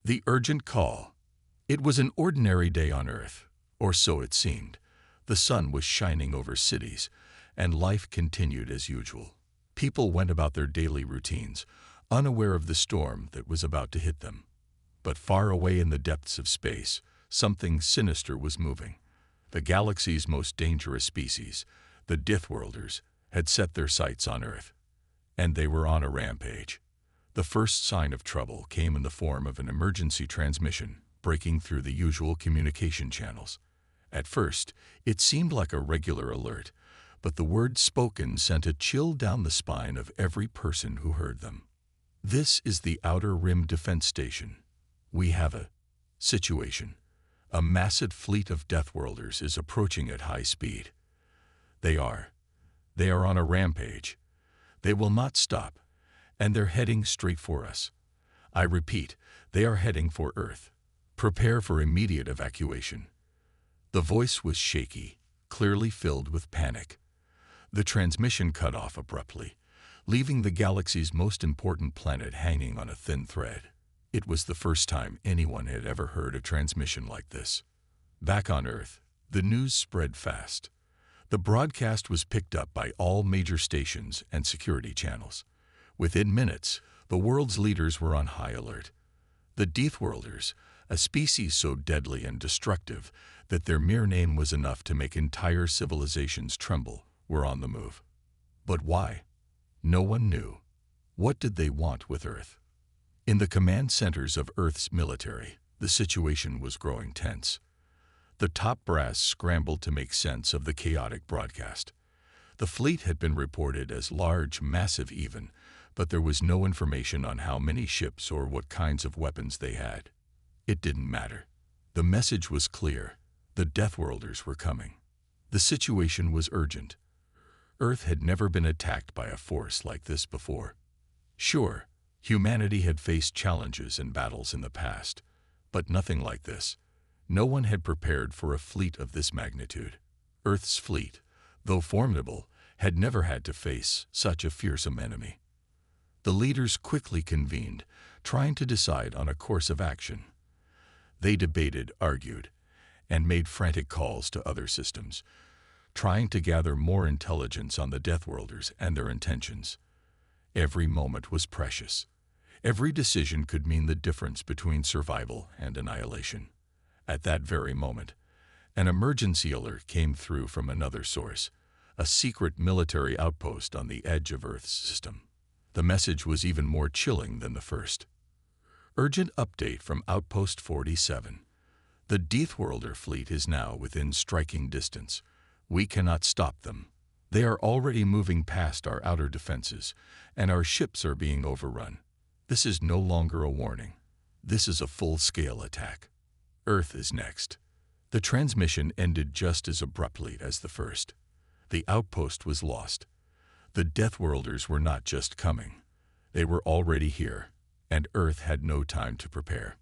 The urgent call. It was an ordinary day on Earth, or so it seemed. The sun was shining over cities, and life continued as usual. People went about their daily routines, unaware of the storm that was about to hit them. But far away in the depths of space, something sinister was moving. The galaxy's most dangerous species, the Deathworlders, had set their sights on Earth. And they were on a rampage. The first sign of trouble came in the form of an emergency transmission breaking through the usual communication channels. At first, it seemed like a regular alert, but the words spoken sent a chill down the spine of every person who heard them. This is the Outer Rim Defense Station. We have a situation. A massive fleet of Deathworlders is approaching at high speed. They are on a rampage. They will not stop, and they're heading straight for us. I repeat, they are heading for Earth. Prepare for immediate evacuation. The voice was shaky, clearly filled with panic. The transmission cut off abruptly, leaving the galaxy's most important planet hanging on a thin thread. It was the first time anyone had ever heard a transmission like this. Back on Earth, the news spread fast. The broadcast was picked up by all major stations and security channels. Within minutes, the world's leaders were on high alert. The Deathworlders, a species so deadly and destructive that their mere name was enough to make entire civilizations tremble, were on the move. But why? No one knew. What did they want with Earth? In the command centers of Earth's military, the situation was growing tense. The top brass scrambled to make sense of the chaotic broadcast. The fleet had been reported as large, massive even, but there was no information on how many ships or what kinds of weapons they had. It didn't matter. The message was clear. The Deathworlders were coming. The situation was urgent. Earth had never been attacked by a force like this before. Sure, humanity had faced challenges and battles in the past, but nothing like this. No one had prepared for a fleet of this magnitude. Earth's fleet, though formidable, had never had to face such a fearsome enemy. The leaders quickly convened, trying to decide on a course of action. They debated, argued, and made frantic calls to other systems, trying to gather more intelligence on the Deathworlders and their intentions. Every moment was precious. Every decision could mean the difference between survival and annihilation. At that very moment, an emergency alert came through from another source, a secret military outpost on the edge of Earth's system. The message was even more chilling than the first. Urgent update from Outpost 47. The Deathworlder fleet is now within striking distance. We cannot stop them. They are already moving past our outer defenses, and our ships are being overrun. This is no longer a warning. This is a full-scale attack. Earth is next. The transmission ended just as abruptly as the first. The outpost was lost. The Deathworlders were not just coming. They were already here, and Earth had no time to prepare.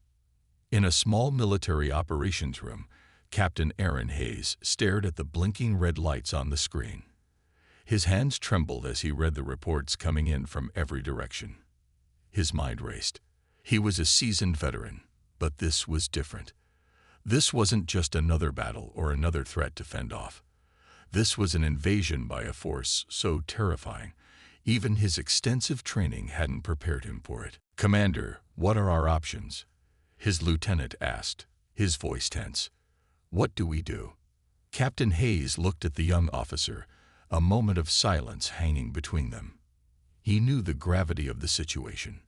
In a small military operations room, Captain Aaron Hayes stared at the blinking red lights on the screen. His hands trembled as he read the reports coming in from every direction. His mind raced. He was a seasoned veteran, but this was different. This wasn't just another battle or another threat to fend off. This was an invasion by a force so terrifying, even his extensive training hadn't prepared him for it. "Commander, what are our options?" his lieutenant asked, his voice tense. "What do we do?" Captain Hayes looked at the young officer, a moment of silence hanging between them. He knew the gravity of the situation.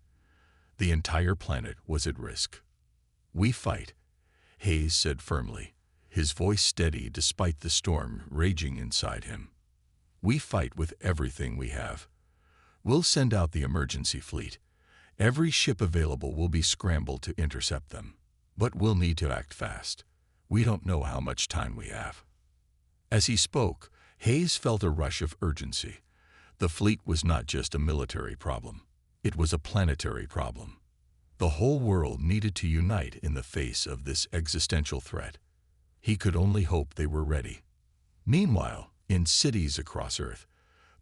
The entire planet was at risk. "We fight," Hayes said firmly, his voice steady despite the storm raging inside him. "We fight with everything we have. We'll send out the emergency fleet. Every ship available will be scrambled to intercept them. But we'll need to act fast. We don't know how much time we have." As he spoke, Hayes felt a rush of urgency. The fleet was not just a military problem. It was a planetary problem. The whole world needed to unite in the face of this existential threat. He could only hope they were ready. Meanwhile, in cities across Earth,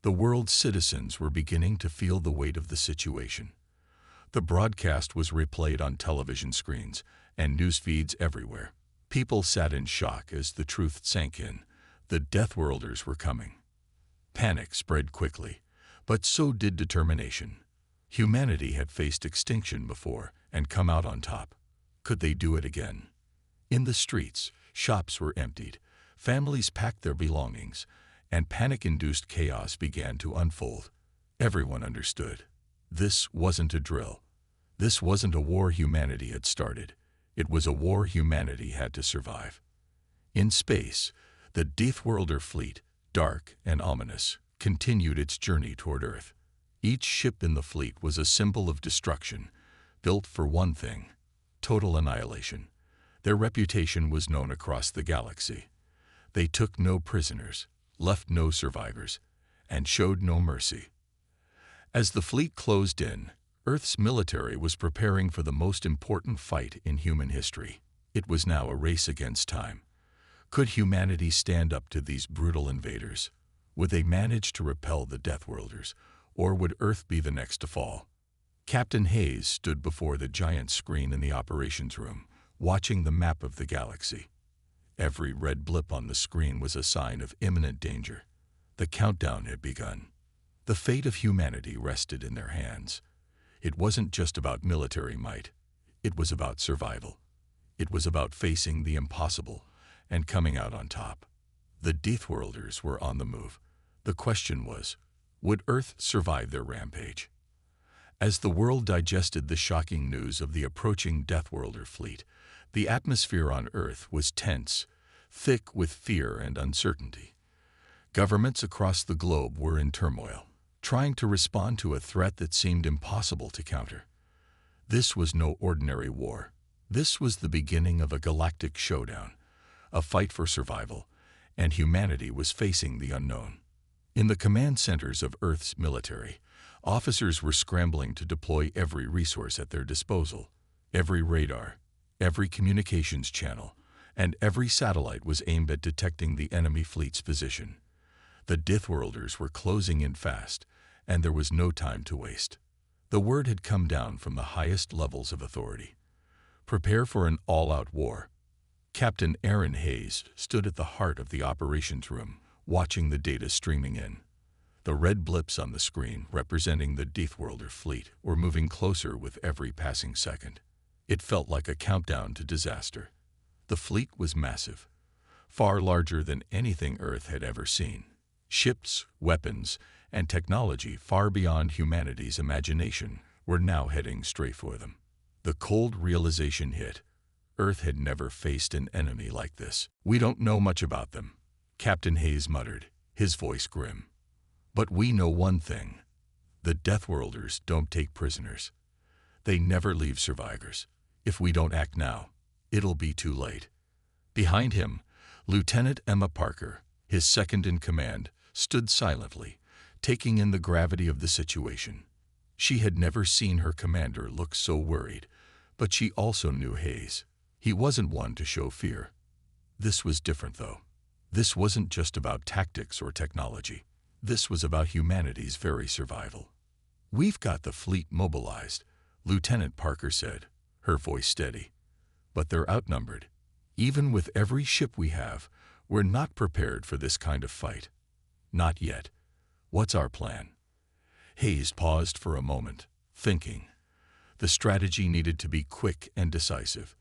the world's citizens were beginning to feel the weight of the situation. The broadcast was replayed on television screens and news feeds everywhere. People sat in shock as the truth sank in. The Deathworlders were coming. Panic spread quickly, but so did determination. Humanity had faced extinction before and come out on top. Could they do it again? In the streets, shops were emptied, families packed their belongings, and panic-induced chaos began to unfold. Everyone understood. This wasn't a drill. This wasn't a war humanity had started. It was a war humanity had to survive. In space, the Deathworlder fleet, dark and ominous, continued its journey toward Earth. Each ship in the fleet was a symbol of destruction, built for one thing: total annihilation. Their reputation was known across the galaxy. They took no prisoners, left no survivors, and showed no mercy. As the fleet closed in, Earth's military was preparing for the most important fight in human history. It was now a race against time. Could humanity stand up to these brutal invaders? Would they manage to repel the Deathworlders, or would Earth be the next to fall? Captain Hayes stood before the giant screen in the operations room, watching the map of the galaxy. Every red blip on the screen was a sign of imminent danger. The countdown had begun. The fate of humanity rested in their hands. It wasn't just about military might. It was about survival. It was about facing the impossible and coming out on top. The Deathworlders were on the move. The question was, would Earth survive their rampage? As the world digested the shocking news of the approaching Deathworlder fleet, the atmosphere on Earth was tense, thick with fear and uncertainty. Governments across the globe were in turmoil, trying to respond to a threat that seemed impossible to counter. This was no ordinary war. This was the beginning of a galactic showdown, a fight for survival, and humanity was facing the unknown. In the command centers of Earth's military, officers were scrambling to deploy every resource at their disposal. Every radar, every communications channel, and every satellite was aimed at detecting the enemy fleet's position. The Deathworlders were closing in fast, and there was no time to waste. The word had come down from the highest levels of authority. Prepare for an all-out war. Captain Aaron Hayes stood at the heart of the operations room, watching the data streaming in. The red blips on the screen representing the Deathworlder fleet were moving closer with every passing second. It felt like a countdown to disaster. The fleet was massive, far larger than anything Earth had ever seen. Ships, weapons, and technology far beyond humanity's imagination were now heading straight for them. The cold realization hit. Earth had never faced an enemy like this. "We don't know much about them," Captain Hayes muttered, his voice grim. "But we know one thing. The Deathworlders don't take prisoners. They never leave survivors. If we don't act now, it'll be too late." Behind him, Lieutenant Emma Parker, his second-in-command, stood silently, taking in the gravity of the situation. She had never seen her commander look so worried, but she also knew Hayes. He wasn't one to show fear. This was different, though. This wasn't just about tactics or technology. This was about humanity's very survival. "We've got the fleet mobilized," Lieutenant Parker said, her voice steady. "But they're outnumbered. Even with every ship we have, we're not prepared for this kind of fight. Not yet. What's our plan?" Hayes paused for a moment, thinking. The strategy needed to be quick and decisive.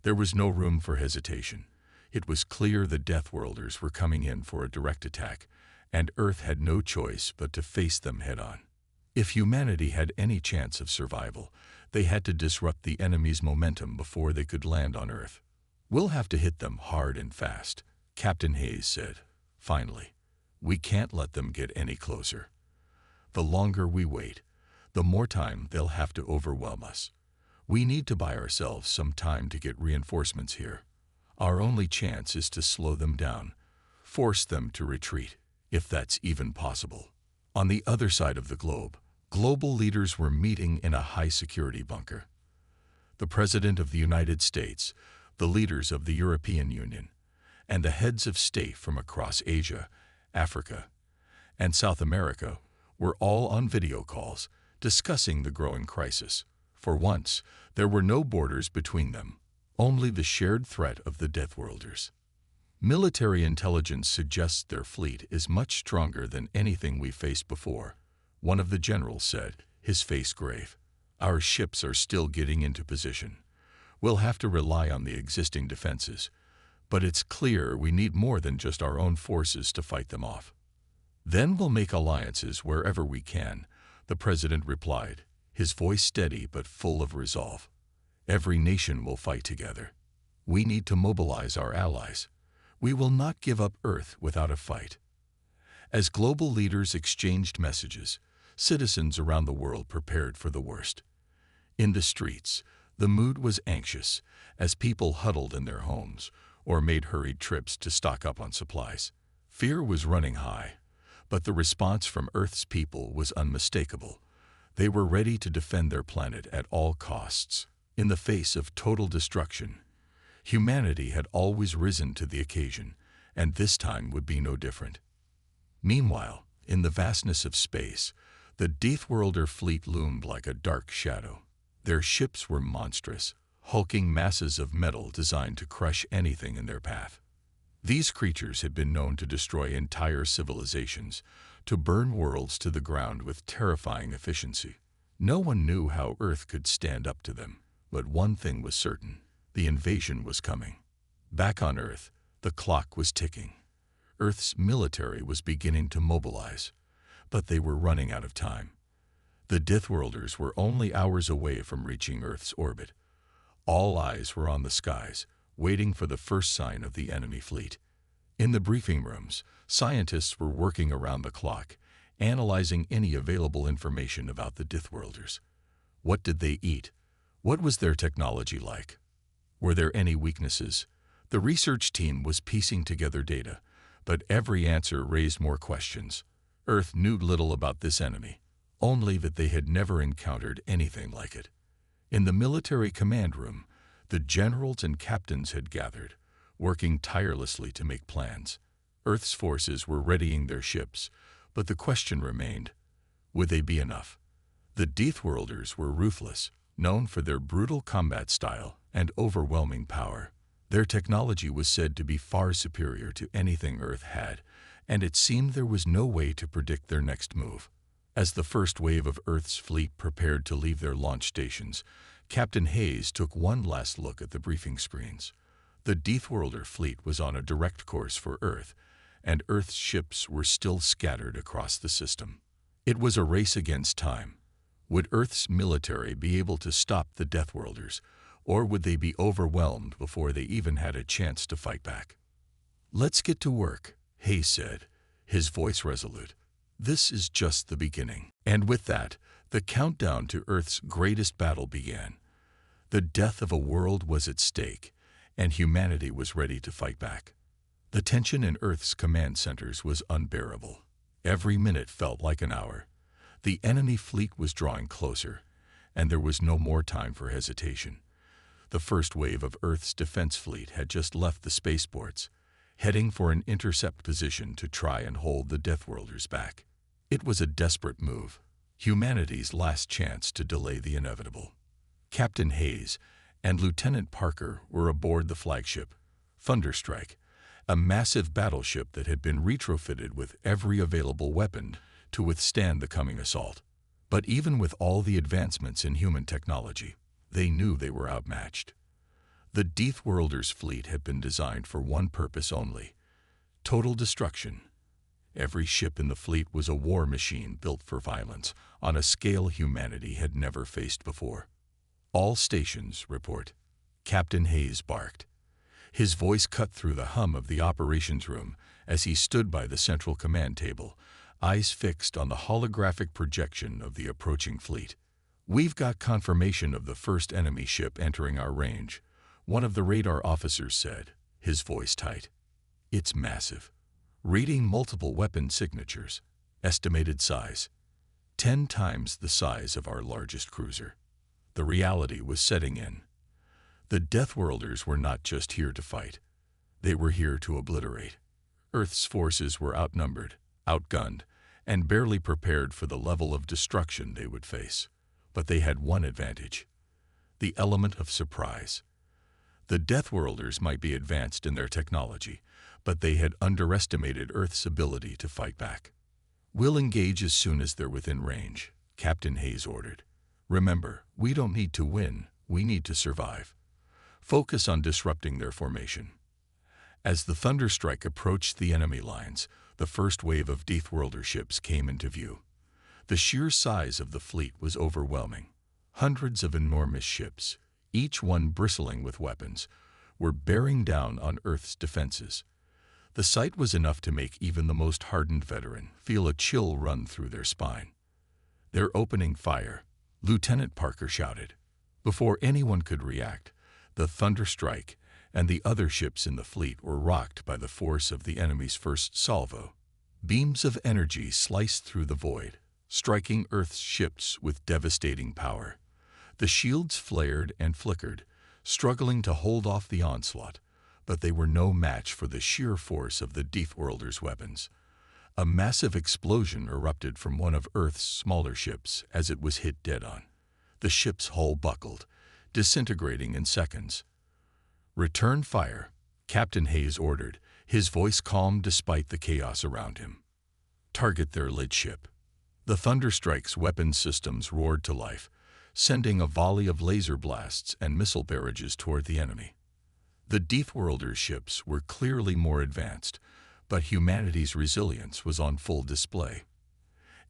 There was no room for hesitation. It was clear the Deathworlders were coming in for a direct attack, and Earth had no choice but to face them head-on. If humanity had any chance of survival, they had to disrupt the enemy's momentum before they could land on Earth. "We'll have to hit them hard and fast," Captain Hayes said, finally. "We can't let them get any closer. The longer we wait, the more time they'll have to overwhelm us. We need to buy ourselves some time to get reinforcements here. Our only chance is to slow them down, force them to retreat, if that's even possible." On the other side of the globe, global leaders were meeting in a high-security bunker. The President of the United States, the leaders of the European Union, and the heads of state from across Asia, Africa, and South America were all on video calls, discussing the growing crisis. For once, there were no borders between them, only the shared threat of the Deathworlders. Military intelligence suggests their fleet is much stronger than anything we faced before, one of the generals said, his face grave. Our ships are still getting into position. We'll have to rely on the existing defenses, but it's clear we need more than just our own forces to fight them off. Then we'll make alliances wherever we can, the president replied, his voice steady but full of resolve. Every nation will fight together. We need to mobilize our allies. We will not give up Earth without a fight. As global leaders exchanged messages, citizens around the world prepared for the worst. In the streets, the mood was anxious as people huddled in their homes or made hurried trips to stock up on supplies. Fear was running high, but the response from Earth's people was unmistakable. They were ready to defend their planet at all costs. In the face of total destruction, humanity had always risen to the occasion, and this time would be no different. Meanwhile, in the vastness of space, the Deathworlder fleet loomed like a dark shadow. Their ships were monstrous, hulking masses of metal designed to crush anything in their path. These creatures had been known to destroy entire civilizations, to burn worlds to the ground with terrifying efficiency. No one knew how Earth could stand up to them, but one thing was certain: the invasion was coming. Back on Earth, the clock was ticking. Earth's military was beginning to mobilize, but they were running out of time. The Deathworlders were only hours away from reaching Earth's orbit. All eyes were on the skies, waiting for the first sign of the enemy fleet. In the briefing rooms, scientists were working around the clock, analyzing any available information about the Deathworlders. What did they eat? What was their technology like? Were there any weaknesses? The research team was piecing together data, but every answer raised more questions. Earth knew little about this enemy, only that they had never encountered anything like it. In the military command room, the generals and captains had gathered, working tirelessly to make plans. Earth's forces were readying their ships, but the question remained: would they be enough? The Deathworlders were ruthless, known for their brutal combat style and overwhelming power. Their technology was said to be far superior to anything Earth had, and it seemed there was no way to predict their next move. As the first wave of Earth's fleet prepared to leave their launch stations, Captain Hayes took one last look at the briefing screens. The Deathworlder fleet was on a direct course for Earth, and Earth's ships were still scattered across the system. It was a race against time. Would Earth's military be able to stop the Deathworlders, or would they be overwhelmed before they even had a chance to fight back? "Let's get to work," Hayes said, his voice resolute. "This is just the beginning." And with that, the countdown to Earth's greatest battle began. The death of a world was at stake, and humanity was ready to fight back. The tension in Earth's command centers was unbearable. Every minute felt like an hour. The enemy fleet was drawing closer, and there was no more time for hesitation. The first wave of Earth's defense fleet had just left the spaceports, heading for an intercept position to try and hold the Deathworlders back. It was a desperate move, humanity's last chance to delay the inevitable. Captain Hayes and Lieutenant Parker were aboard the flagship, Thunderstrike, a massive battleship that had been retrofitted with every available weapon to withstand the coming assault. But even with all the advancements in human technology, they knew they were outmatched. The Deathworlders' fleet had been designed for one purpose only: total destruction. Every ship in the fleet was a war machine built for violence on a scale humanity had never faced before. "All stations, report," Captain Hayes barked. His voice cut through the hum of the operations room as he stood by the central command table, eyes fixed on the holographic projection of the approaching fleet. "We've got confirmation of the first enemy ship entering our range," one of the radar officers said, his voice tight. "It's massive. Reading multiple weapon signatures. Estimated size: 10 times the size of our largest cruiser." The reality was setting in. The Deathworlders were not just here to fight. They were here to obliterate. Earth's forces were outnumbered, outgunned, and barely prepared for the level of destruction they would face. But they had one advantage: the element of surprise. The Deathworlders might be advanced in their technology, but they had underestimated Earth's ability to fight back. "We'll engage as soon as they're within range," Captain Hayes ordered. "Remember, we don't need to win, we need to survive. Focus on disrupting their formation." As the Thunderstrike approached the enemy lines, the first wave of Deathworlder ships came into view. The sheer size of the fleet was overwhelming. Hundreds of enormous ships, each one bristling with weapons, were bearing down on Earth's defenses. The sight was enough to make even the most hardened veteran feel a chill run through their spine. "They're opening fire," Lieutenant Parker shouted. Before anyone could react, the Thunderstrike and the other ships in the fleet were rocked by the force of the enemy's first salvo. Beams of energy sliced through the void, striking Earth's ships with devastating power. The shields flared and flickered, struggling to hold off the onslaught, but they were no match for the sheer force of the Deathworlders' weapons. A massive explosion erupted from one of Earth's smaller ships as it was hit dead-on. The ship's hull buckled, disintegrating in seconds. "Return fire," Captain Hayes ordered, his voice calm despite the chaos around him. "Target their lead ship." The Thunderstrike's weapon systems roared to life, sending a volley of laser blasts and missile barrages toward the enemy. The Deathworlder ships were clearly more advanced, but humanity's resilience was on full display.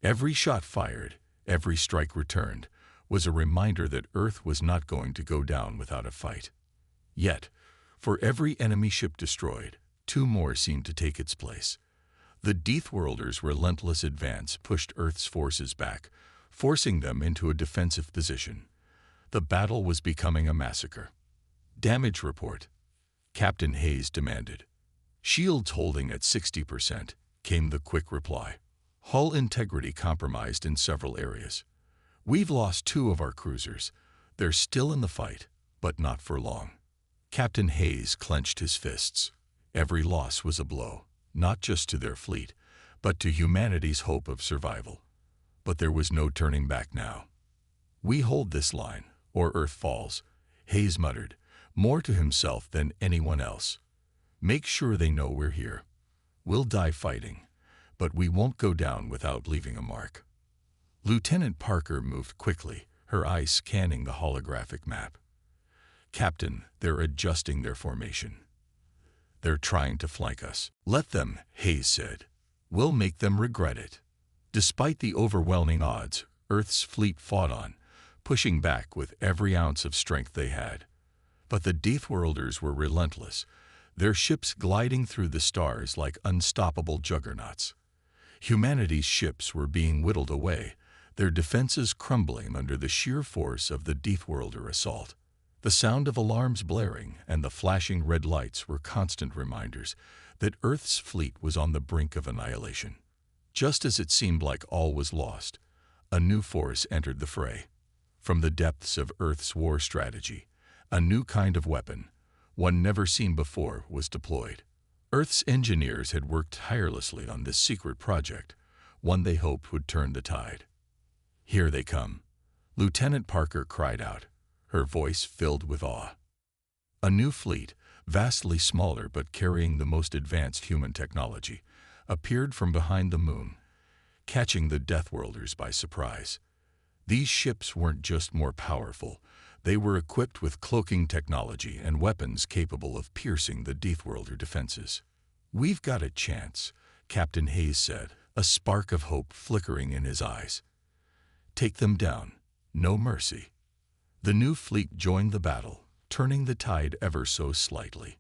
Every shot fired, every strike returned, was a reminder that Earth was not going to go down without a fight. Yet, for every enemy ship destroyed, two more seemed to take its place. The Deathworlders' relentless advance pushed Earth's forces back, forcing them into a defensive position. The battle was becoming a massacre. "Damage report," Captain Hayes demanded. "Shields holding at 60%, came the quick reply. "Hull integrity compromised in several areas. We've lost 2 of our cruisers. They're still in the fight, but not for long." Captain Hayes clenched his fists. Every loss was a blow, not just to their fleet, but to humanity's hope of survival. But there was no turning back now. "We hold this line, or Earth falls," Hayes muttered, more to himself than anyone else. "Make sure they know we're here. We'll die fighting, but we won't go down without leaving a mark." Lieutenant Parker moved quickly, her eyes scanning the holographic map. "Captain, they're adjusting their formation. They're trying to flank us." "Let them," Hayes said. "We'll make them regret it." Despite the overwhelming odds, Earth's fleet fought on, pushing back with every ounce of strength they had. But the Deathworlders were relentless, their ships gliding through the stars like unstoppable juggernauts. Humanity's ships were being whittled away, their defenses crumbling under the sheer force of the Deathworlder assault. The sound of alarms blaring and the flashing red lights were constant reminders that Earth's fleet was on the brink of annihilation. Just as it seemed like all was lost, a new force entered the fray. From the depths of Earth's war strategy, a new kind of weapon, one never seen before, was deployed. Earth's engineers had worked tirelessly on this secret project, one they hoped would turn the tide. "Here they come," Lieutenant Parker cried out, her voice filled with awe. A new fleet, vastly smaller but carrying the most advanced human technology, appeared from behind the moon, catching the Deathworlders by surprise. These ships weren't just more powerful, they were equipped with cloaking technology and weapons capable of piercing the Deathworlder defenses. "We've got a chance," Captain Hayes said, a spark of hope flickering in his eyes. "Take them down, no mercy." The new fleet joined the battle, turning the tide ever so slightly.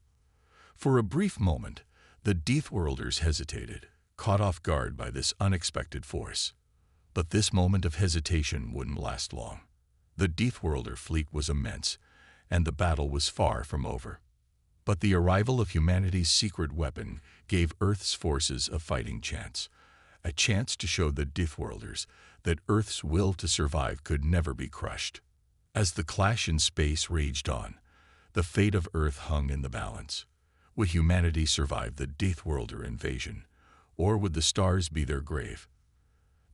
For a brief moment, the Deathworlders hesitated, caught off guard by this unexpected force. But this moment of hesitation wouldn't last long. The Deathworlder fleet was immense, and the battle was far from over. But the arrival of humanity's secret weapon gave Earth's forces a fighting chance, a chance to show the Deathworlders that Earth's will to survive could never be crushed. As the clash in space raged on, the fate of Earth hung in the balance. Would humanity survive the Deathworlder invasion, or would the stars be their grave?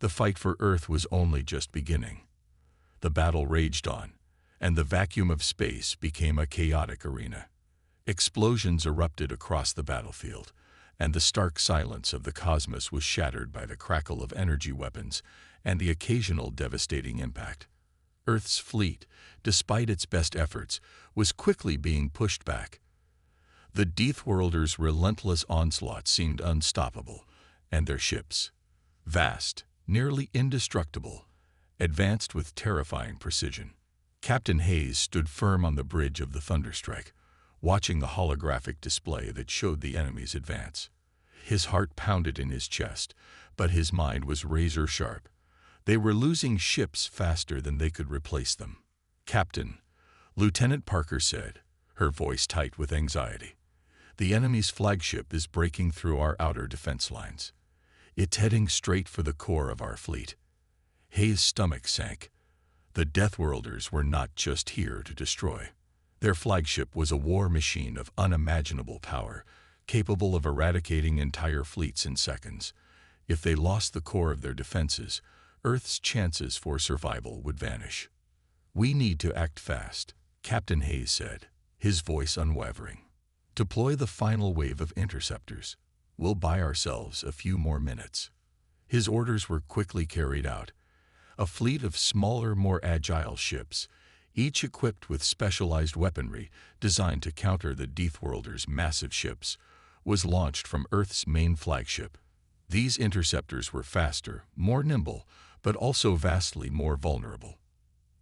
The fight for Earth was only just beginning. The battle raged on, and the vacuum of space became a chaotic arena. Explosions erupted across the battlefield, and the stark silence of the cosmos was shattered by the crackle of energy weapons and the occasional devastating impact. Earth's fleet, despite its best efforts, was quickly being pushed back. The Deathworlders' relentless onslaught seemed unstoppable, and their ships, vast, nearly indestructible, advanced with terrifying precision. Captain Hayes stood firm on the bridge of the Thunderstrike, watching the holographic display that showed the enemy's advance. His heart pounded in his chest, but his mind was razor sharp. They were losing ships faster than they could replace them. "Captain," Lieutenant Parker said, her voice tight with anxiety, "the enemy's flagship is breaking through our outer defense lines. It's heading straight for the core of our fleet." Hayes' stomach sank. The Deathworlders were not just here to destroy. Their flagship was a war machine of unimaginable power, capable of eradicating entire fleets in seconds. If they lost the core of their defenses, Earth's chances for survival would vanish. "We need to act fast," Captain Hayes said, his voice unwavering. "Deploy the final wave of interceptors. We'll buy ourselves a few more minutes." His orders were quickly carried out. A fleet of smaller, more agile ships, each equipped with specialized weaponry designed to counter the Deathworlders' massive ships, was launched from Earth's main flagship. These interceptors were faster, more nimble, but also vastly more vulnerable.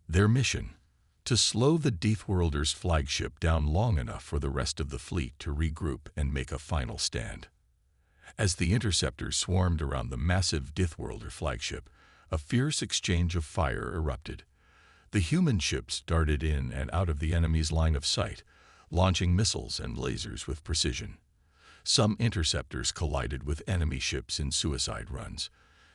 Their mission: to slow the Deathworlders' flagship down long enough for the rest of the fleet to regroup and make a final stand. As the interceptors swarmed around the massive Deathworlder flagship, a fierce exchange of fire erupted. The human ships darted in and out of the enemy's line of sight, launching missiles and lasers with precision. Some interceptors collided with enemy ships in suicide runs,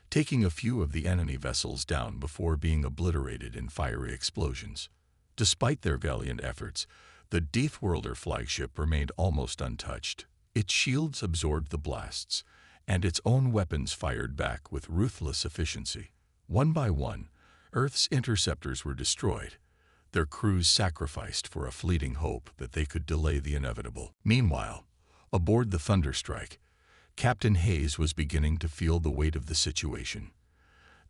taking a few of the enemy vessels down before being obliterated in fiery explosions. Despite their valiant efforts, the Deathworlder flagship remained almost untouched. Its shields absorbed the blasts, and its own weapons fired back with ruthless efficiency. One by one, Earth's interceptors were destroyed, their crews sacrificed for a fleeting hope that they could delay the inevitable. Meanwhile, aboard the Thunderstrike, Captain Hayes was beginning to feel the weight of the situation.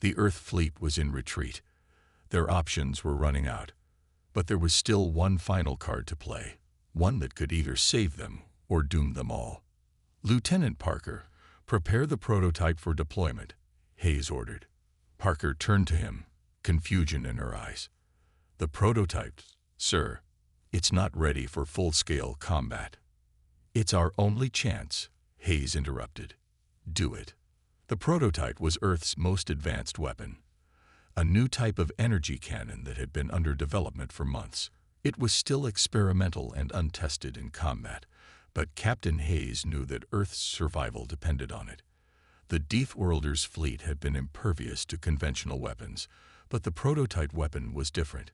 The Earth fleet was in retreat. Their options were running out, but there was still one final card to play, one that could either save them or doom them all. "Lieutenant Parker, prepare the prototype for deployment," Hayes ordered. Parker turned to him, confusion in her eyes. "The prototype, sir, it's not ready for full-scale combat." "It's our only chance," Hayes interrupted. "Do it." The prototype was Earth's most advanced weapon, a new type of energy cannon that had been under development for months. It was still experimental and untested in combat, but Captain Hayes knew that Earth's survival depended on it. The Deathworlders' fleet had been impervious to conventional weapons, but the prototype weapon was different.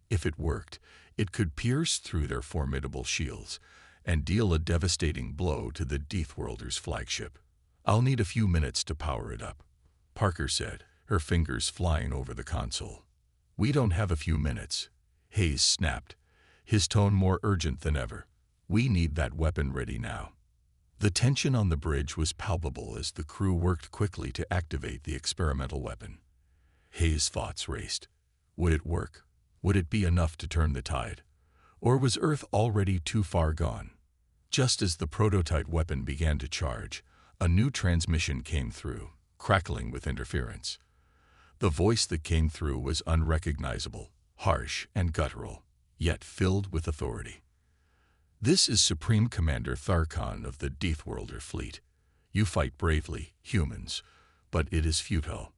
If it worked, it could pierce through their formidable shields and deal a devastating blow to the Deathworlders' flagship. "I'll need a few minutes to power it up," Parker said, her fingers flying over the console. "We don't have a few minutes," Hayes snapped, his tone more urgent than ever. "We need that weapon ready now." The tension on the bridge was palpable as the crew worked quickly to activate the experimental weapon. Hayes' thoughts raced. Would it work? Would it be enough to turn the tide? Or was Earth already too far gone? Just as the prototype weapon began to charge, a new transmission came through, crackling with interference. The voice that came through was unrecognizable, harsh and guttural, yet filled with authority. "This is Supreme Commander Tharkon of the Deathworlder fleet. You fight bravely, humans, but it is futile.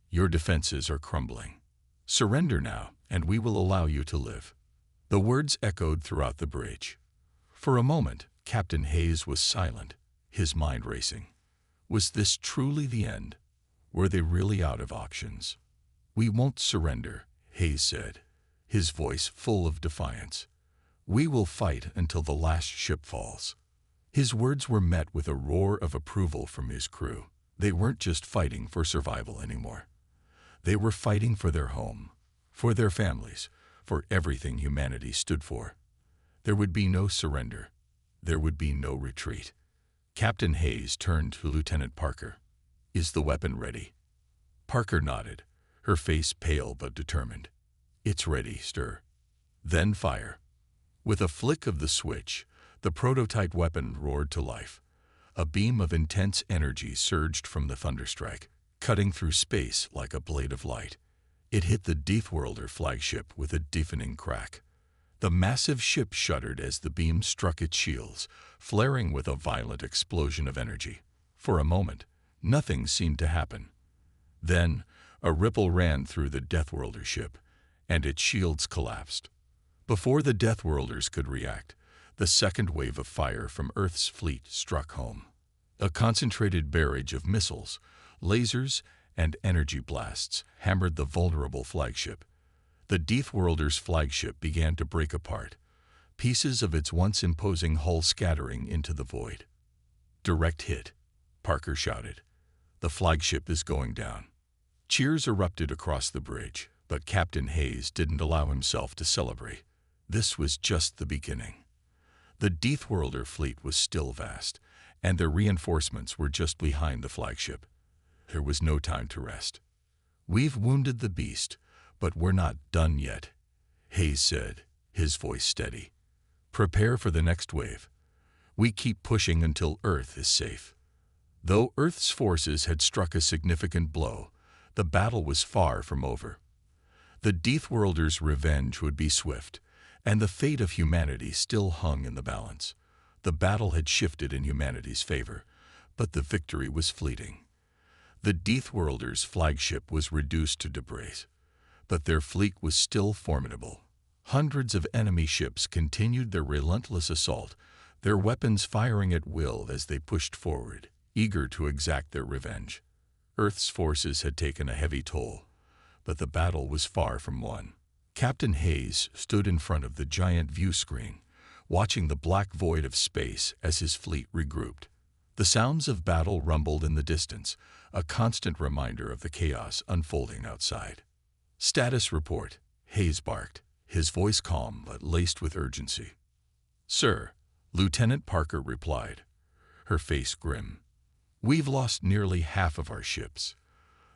Your defenses are crumbling. Surrender now, and we will allow you to live." The words echoed throughout the bridge. For a moment, Captain Hayes was silent, his mind racing. Was this truly the end? Were they really out of options? "We won't surrender," Hayes said, his voice full of defiance. "We will fight until the last ship falls." His words were met with a roar of approval from his crew. They weren't just fighting for survival anymore. They were fighting for their home, for their families, for everything humanity stood for. There would be no surrender. There would be no retreat. Captain Hayes turned to Lieutenant Parker. "Is the weapon ready?" Parker nodded, her face pale but determined. "It's ready, sir." "Then fire." With a flick of the switch, the prototype weapon roared to life. A beam of intense energy surged from the thunderstrike, cutting through space like a blade of light. It hit the Deathworlder flagship with a deafening crack. The massive ship shuddered as the beam struck its shields, flaring with a violent explosion of energy. For a moment, nothing seemed to happen. Then, a ripple ran through the Deathworlder ship, and its shields collapsed. Before the Deathworlders could react, the second wave of fire from Earth's fleet struck home. A concentrated barrage of missiles, lasers, and energy blasts hammered the vulnerable flagship. The Deathworlder's flagship began to break apart, pieces of its once imposing hull scattering into the void. "Direct hit," Parker shouted. "The flagship is going down." Cheers erupted across the bridge, but Captain Hayes didn't allow himself to celebrate. This was just the beginning. The Deathworlder fleet was still vast, and their reinforcements were just behind the flagship. There was no time to rest. "We've wounded the beast, but we're not done yet," Hayes said, his voice steady. "Prepare for the next wave. We keep pushing until Earth is safe." Though Earth's forces had struck a significant blow, the battle was far from over. The Deathworlder's revenge would be swift, and the fate of humanity still hung in the balance. The battle had shifted in humanity's favor, but the victory was fleeting. The Deathworlder's flagship was reduced to debris, but their fleet was still formidable. Hundreds of enemy ships continued their relentless assault, their weapons firing at will as they pushed forward, eager to exact their revenge. Earth's forces had taken a heavy toll, but the battle was far from won. Captain Hayes stood in front of the giant view screen, watching the black void of space as his fleet regrouped. The sounds of battle rumbled in the distance, a constant reminder of the chaos unfolding outside. "Status report," Hayes barked, his voice calm but laced with urgency. "Sir," Lieutenant Parker replied, her face grim. "We've lost nearly half of our ships.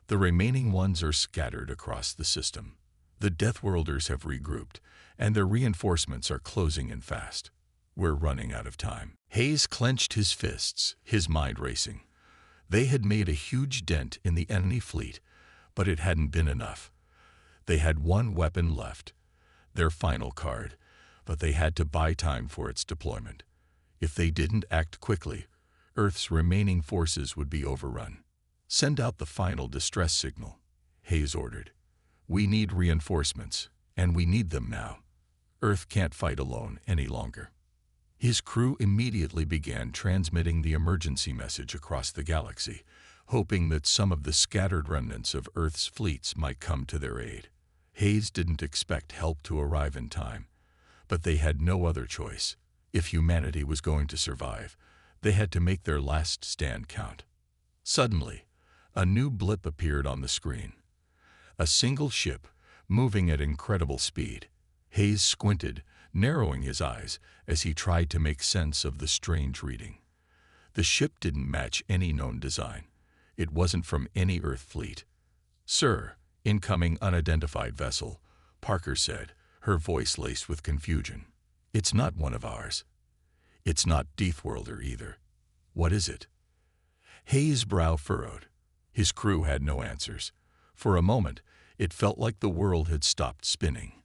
The remaining ones are scattered across the system. The Deathworlders have regrouped, and their reinforcements are closing in fast. We're running out of time." Hayes clenched his fists, his mind racing. They had made a huge dent in the enemy fleet, but it hadn't been enough. They had one weapon left, their final card, but they had to buy time for its deployment. If they didn't act quickly, Earth's remaining forces would be overrun. "Send out the final distress signal," Hayes ordered. "We need reinforcements, and we need them now. Earth can't fight alone any longer." His crew immediately began transmitting the emergency message across the galaxy, hoping that some of the scattered remnants of Earth's fleets might come to their aid. Hayes didn't expect help to arrive in time, but they had no other choice. If humanity was going to survive, they had to make their last stand count. Suddenly, a new blip appeared on the screen. A single ship, moving at incredible speed. Hayes squinted, narrowing his eyes as he tried to make sense of the strange reading. The ship didn't match any known design. It wasn't from any Earth fleet. "Sir, incoming unidentified vessel," Parker said, her voice laced with confusion. "It's not one of ours. It's not Deathworlder either. What is it?" Hayes' brow furrowed. His crew had no answers. For a moment, it felt like the world had stopped spinning.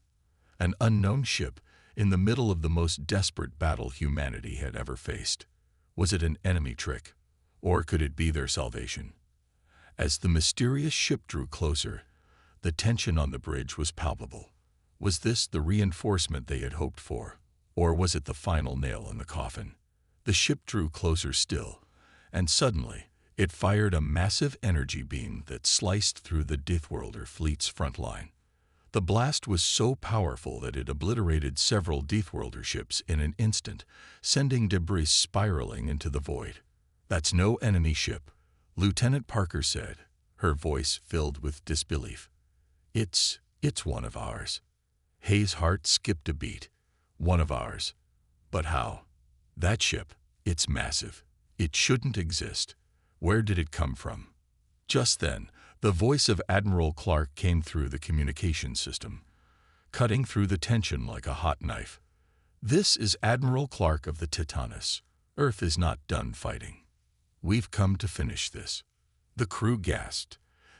An unknown ship in the middle of the most desperate battle humanity had ever faced. Was it an enemy trick, or could it be their salvation? As the mysterious ship drew closer, the tension on the bridge was palpable. Was this the reinforcement they had hoped for, or was it the final nail in the coffin? The ship drew closer still, and suddenly it fired a massive energy beam that sliced through the Deathworlder fleet's front line. The blast was so powerful that it obliterated several Deathworlder ships in an instant, sending debris spiraling into the void. "That's no enemy ship," Lieutenant Parker said, her voice filled with disbelief. It's one of ours." Hayes' heart skipped a beat. One of ours. But how? That ship, it's massive. It shouldn't exist. Where did it come from? Just then, the voice of Admiral Clark came through the communication system, cutting through the tension like a hot knife. This is Admiral Clark of the Titanus. Earth is not done fighting. We've come to finish this. The crew gasped.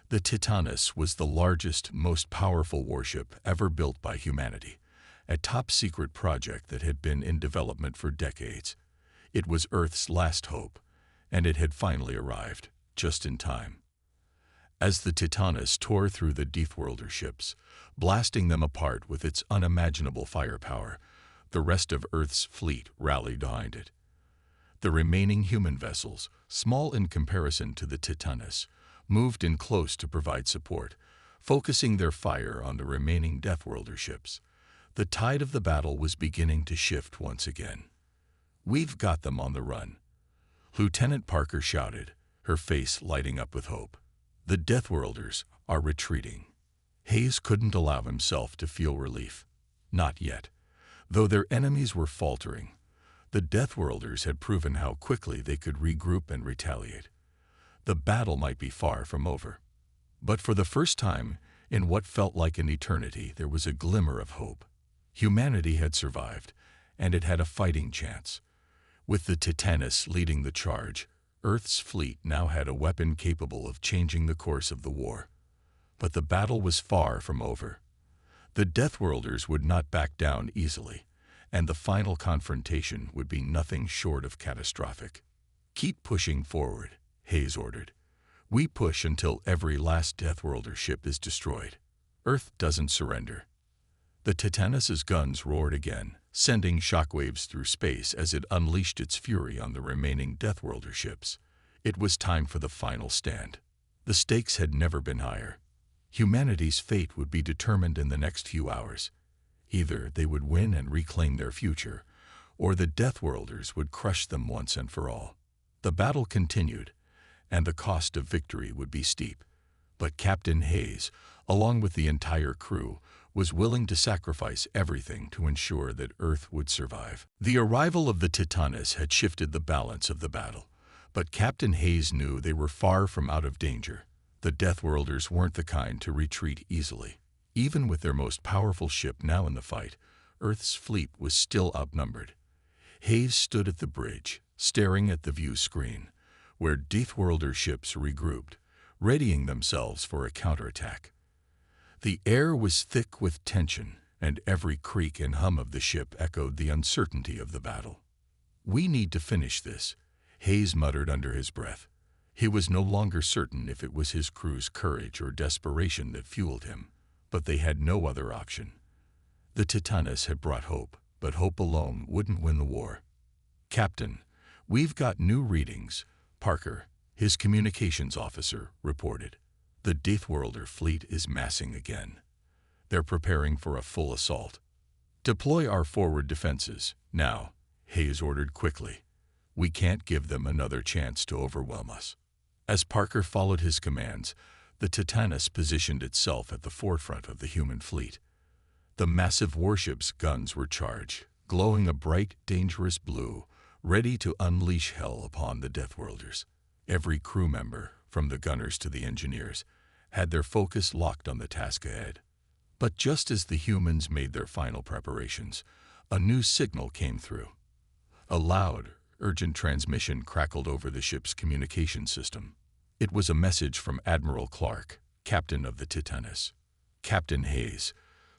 The Titanus was the largest, most powerful warship ever built by humanity, a top-secret project that had been in development for decades. It was Earth's last hope, and it had finally arrived, just in time. As the Titanus tore through the Deathworlder ships, blasting them apart with its unimaginable firepower, the rest of Earth's fleet rallied behind it. The remaining human vessels, small in comparison to the Titanus, moved in close to provide support, focusing their fire on the remaining Deathworlder ships. The tide of the battle was beginning to shift once again. "We've got them on the run," Lieutenant Parker shouted, her face lighting up with hope. "The Deathworlders are retreating." Hayes couldn't allow himself to feel relief. Not yet. Though their enemies were faltering, the Deathworlders had proven how quickly they could regroup and retaliate. The battle might be far from over. But for the first time, in what felt like an eternity, there was a glimmer of hope. Humanity had survived, and it had a fighting chance. With the Titanus leading the charge, Earth's fleet now had a weapon capable of changing the course of the war. But the battle was far from over. The Deathworlders would not back down easily, and the final confrontation would be nothing short of catastrophic. "Keep pushing forward," Hayes ordered. "We push until every last Deathworlder ship is destroyed. Earth doesn't surrender." The Titanus's guns roared again, sending shockwaves through space as it unleashed its fury on the remaining Deathworlder ships. It was time for the final stand. The stakes had never been higher. Humanity's fate would be determined in the next few hours. Either they would win and reclaim their future, or the Deathworlders would crush them once and for all. The battle continued, and the cost of victory would be steep. But Captain Hayes, along with the entire crew, was willing to sacrifice everything to ensure that Earth would survive. The arrival of the Titanus had shifted the balance of the battle, but Captain Hayes knew they were far from out of danger. The Deathworlders weren't the kind to retreat easily. Even with their most powerful ship now in the fight, Earth's fleet was still outnumbered. Hayes stood at the bridge, staring at the view screen, where Deathworlder ships regrouped, readying themselves for a counterattack. The air was thick with tension, and every creak and hum of the ship echoed the uncertainty of the battle. "We need to finish this," Hayes muttered under his breath. He was no longer certain if it was his crew's courage or desperation that fueled him, but they had no other option. The Titanus had brought hope, but hope alone wouldn't win the war. "Captain, we've got new readings," Parker, his communications officer, reported. "The Deathworlder fleet is massing again. They're preparing for a full assault." "Deploy our forward defenses, now," Hayes ordered quickly. "We can't give them another chance to overwhelm us." As Parker followed his commands, the Titanus positioned itself at the forefront of the human fleet. The massive warship's guns were charged, glowing a bright, dangerous blue, ready to unleash hell upon the Deathworlders. Every crew member, from the gunners to the engineers, had their focus locked on the task ahead. But just as the humans made their final preparations, a new signal came through. A loud, urgent transmission crackled over the ship's communication system. It was a message from Admiral Clark, captain of the Titanus. "Captain Hayes,"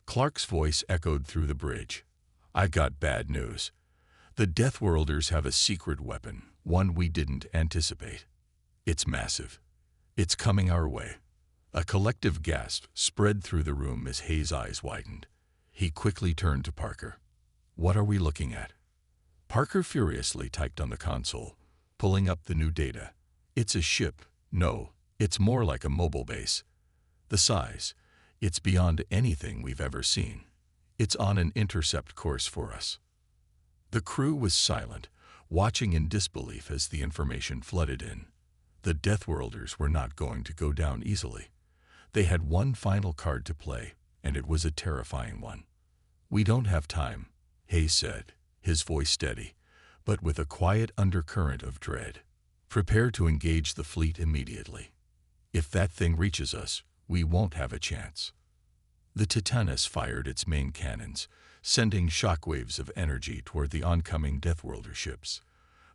Clark's voice echoed through the bridge. "I got bad news. The Deathworlders have a secret weapon, one we didn't anticipate. It's massive. It's coming our way." A collective gasp spread through the room as Hayes' eyes widened. He quickly turned to Parker. "What are we looking at?" Parker furiously typed on the console, pulling up the new data. "It's a ship. No, it's more like a mobile base. The size, it's beyond anything we've ever seen. It's on an intercept course for us." The crew was silent, watching in disbelief as the information flooded in. The Deathworlders were not going to go down easily. They had one final card to play, and it was a terrifying one. "We don't have time," Hayes said, his voice steady, but with a quiet undercurrent of dread. "Prepare to engage the fleet immediately. If that thing reaches us, we won't have a chance." The Titanus fired its main cannons, sending shockwaves of energy toward the oncoming Deathworlder ships.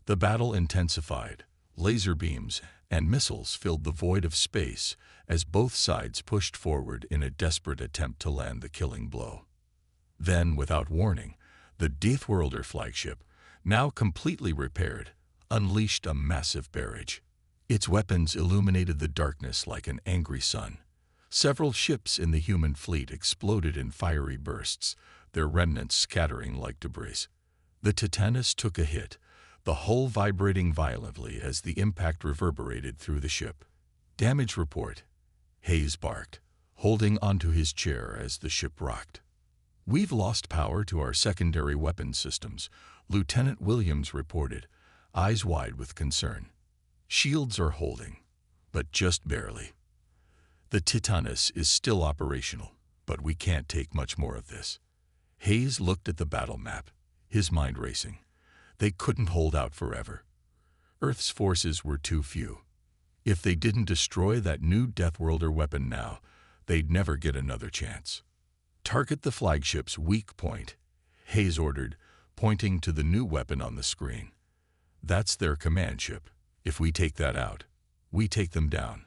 The battle intensified. Laser beams and missiles filled the void of space as both sides pushed forward in a desperate attempt to land the killing blow. Then, without warning, the Deathworlder flagship, now completely repaired, unleashed a massive barrage. Its weapons illuminated the darkness like an angry sun. Several ships in the human fleet exploded in fiery bursts, their remnants scattering like debris. The Titanus took a hit, the hull vibrating violently as the impact reverberated through the ship. "Damage report," Hayes barked, holding onto his chair as the ship rocked. "We've lost power to our secondary weapon systems," Lieutenant Williams reported, eyes wide with concern. "Shields are holding, but just barely. The Titanus is still operational, but we can't take much more of this." Hayes looked at the battle map, his mind racing. They couldn't hold out forever. Earth's forces were too few. If they didn't destroy that new Deathworlder weapon now, they'd never get another chance. "Target the flagship's weak point," Hayes ordered, pointing to the new weapon on the screen. "That's their command ship. If we take that out, we take them down.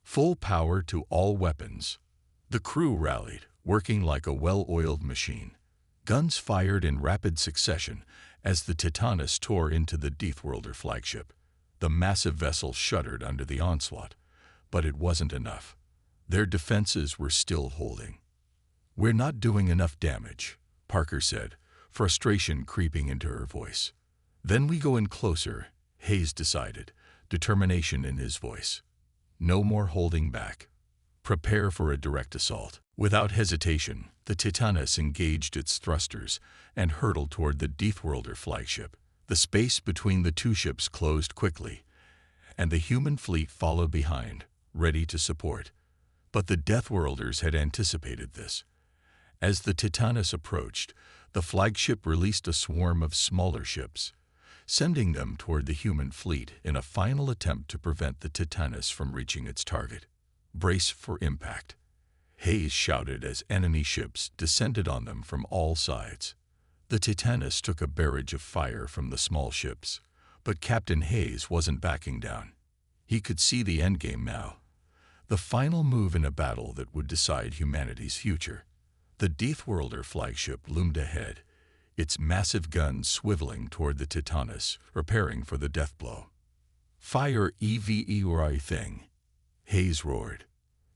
Full power to all weapons." The crew rallied, working like a well-oiled machine. Guns fired in rapid succession as the Titanus tore into the Deathworlder flagship. The massive vessel shuddered under the onslaught, but it wasn't enough. Their defenses were still holding. "We're not doing enough damage," Parker said, frustration creeping into her voice. "Then we go in closer," Hayes decided, determination in his voice. "No more holding back. Prepare for a direct assault." Without hesitation, the Titanus engaged its thrusters and hurtled toward the Deathworlder flagship. The space between the two ships closed quickly, and the human fleet followed behind, ready to support. But the Deathworlders had anticipated this. As the Titanus approached, the flagship released a swarm of smaller ships, sending them toward the human fleet in a final attempt to prevent the Titanus from reaching its target. "Brace for impact," Hayes shouted as enemy ships descended on them from all sides. The Titanus took a barrage of fire from the small ships, but Captain Hayes wasn't backing down. He could see the endgame now, the final move in a battle that would decide humanity's future. The Deathworlder flagship loomed ahead, its massive guns swiveling toward the Titanus, preparing for the death blow. "Fire every thing," Hayes roared.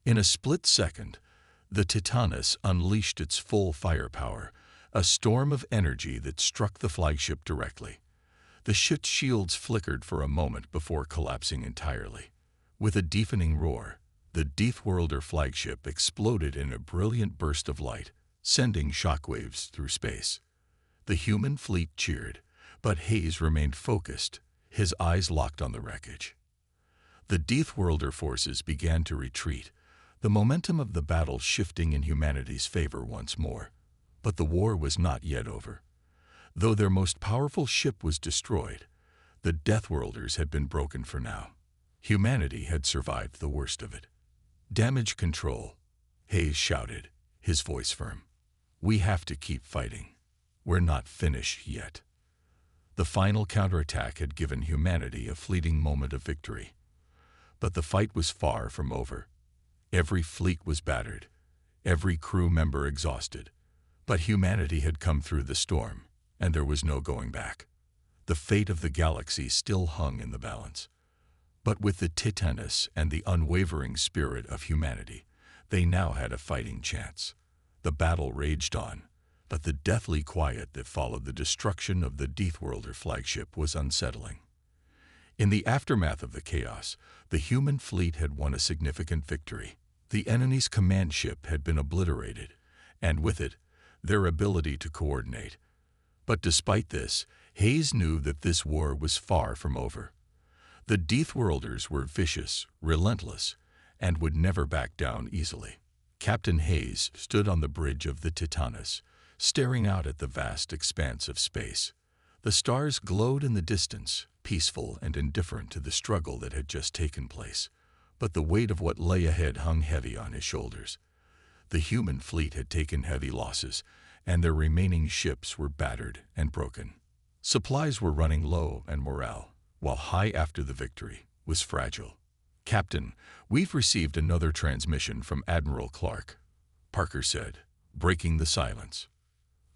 In a split second, the Titanus unleashed its full firepower, a storm of energy that struck the flagship directly. The ship's shields flickered for a moment before collapsing entirely. With a deafening roar, the Deathworlder flagship exploded in a brilliant burst of light, sending shockwaves through space. The human fleet cheered, but Hayes remained focused, his eyes locked on the wreckage. The Deathworlder forces began to retreat, the momentum of the battle shifting in humanity's favor once more. But the war was not yet over. Though their most powerful ship was destroyed, the Deathworlders had been broken for now. Humanity had survived the worst of it. "Damage control," Hayes shouted, his voice firm. "We have to keep fighting. We're not finished yet." The final counterattack had given humanity a fleeting moment of victory. But the fight was far from over. Every fleet was battered, every crew member exhausted. But humanity had come through the storm, and there was no going back. The fate of the galaxy still hung in the balance. But with the Titanus and the unwavering spirit of humanity, they now had a fighting chance. The battle raged on, but the deathly quiet that followed the destruction of the Deathworlder flagship was unsettling. In the aftermath of the chaos, the human fleet had won a significant victory. The enemy's command ship had been obliterated, and with it, their ability to coordinate. But despite this, Hayes knew that this war was far from over. The Deathworlders were vicious, relentless, and would never back down easily. Captain Hayes stood on the bridge of the Titanus, staring out at the vast expanse of space. The stars glowed in the distance, peaceful and indifferent to the struggle that had just taken place. But the weight of what lay ahead hung heavy on his shoulders. The human fleet had taken heavy losses, and their remaining ships were battered and broken. Supplies were running low, and morale, while high after the victory, was fragile. "Captain, we've received another transmission from Admiral Clark," Parker said, breaking the silence.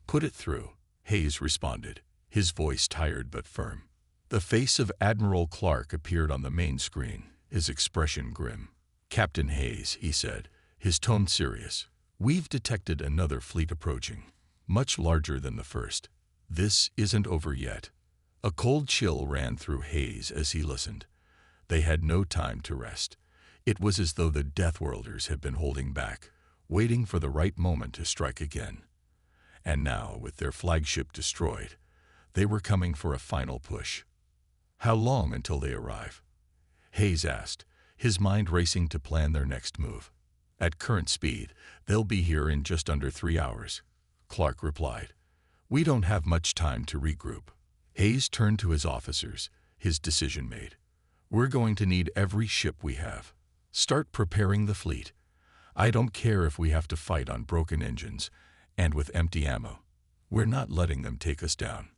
"Put it through," Hayes responded, his voice tired but firm. The face of Admiral Clark appeared on the main screen, his expression grim. "Captain Hayes," he said, his tone serious, "we've detected another fleet approaching, much larger than the first. This isn't over yet." A cold chill ran through Hayes as he listened. They had no time to rest. It was as though the Deathworlders had been holding back, waiting for the right moment to strike again. And now, with their flagship destroyed, they were coming for a final push. "How long until they arrive?" Hayes asked, his mind racing to plan their next move. "At current speed, they'll be here in just under 3 hours," Clark replied. "We don't have much time to regroup." Hayes turned to his officers, his decision made. "We're going to need every ship we have. Start preparing the fleet. I don't care if we have to fight on broken engines and with empty ammo. We're not letting them take us down."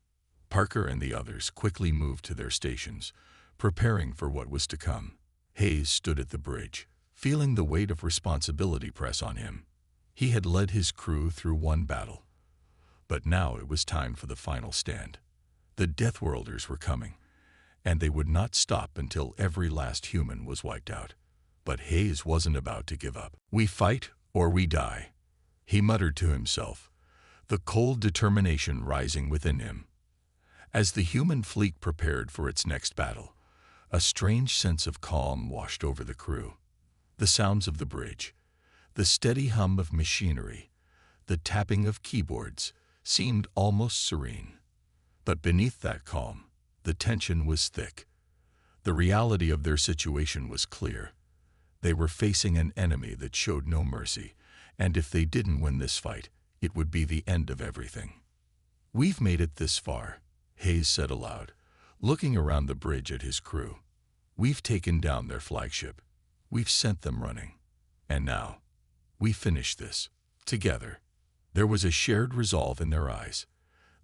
Parker and the others quickly moved to their stations, preparing for what was to come. Hayes stood at the bridge, feeling the weight of responsibility press on him. He had led his crew through one battle, but now it was time for the final stand. The Deathworlders were coming, and they would not stop until every last human was wiped out. But Hayes wasn't about to give up. "We fight or we die," he muttered to himself, the cold determination rising within him. As the human fleet prepared for its next battle, a strange sense of calm washed over the crew. The sounds of the bridge, the steady hum of machinery, the tapping of keyboards seemed almost serene. But beneath that calm, the tension was thick. The reality of their situation was clear. They were facing an enemy that showed no mercy, and if they didn't win this fight, it would be the end of everything. "We've made it this far," Hayes said aloud, looking around the bridge at his crew. "We've taken down their flagship. We've sent them running. And now, we finish this, together." There was a shared resolve in their eyes.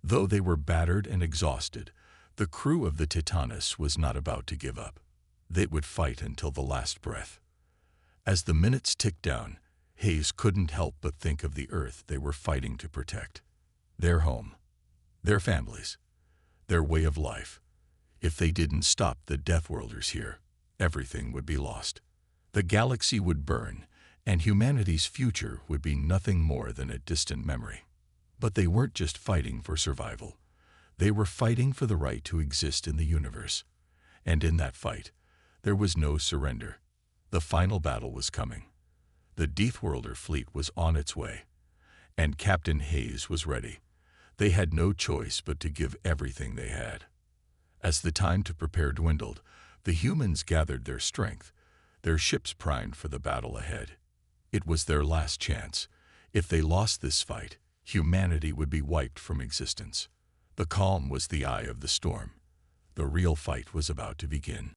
Though they were battered and exhausted, the crew of the Titanus was not about to give up. They would fight until the last breath. As the minutes ticked down, Hayes couldn't help but think of the Earth they were fighting to protect. Their home, their families, their way of life. If they didn't stop the Deathworlders here, everything would be lost. The galaxy would burn, and humanity's future would be nothing more than a distant memory. But they weren't just fighting for survival. They were fighting for the right to exist in the universe. And in that fight, there was no surrender. The final battle was coming. The Deathworlder fleet was on its way, and Captain Hayes was ready. They had no choice but to give everything they had. As the time to prepare dwindled, the humans gathered their strength, their ships primed for the battle ahead. It was their last chance. If they lost this fight, humanity would be wiped from existence. The calm was the eye of the storm. The real fight was about to begin.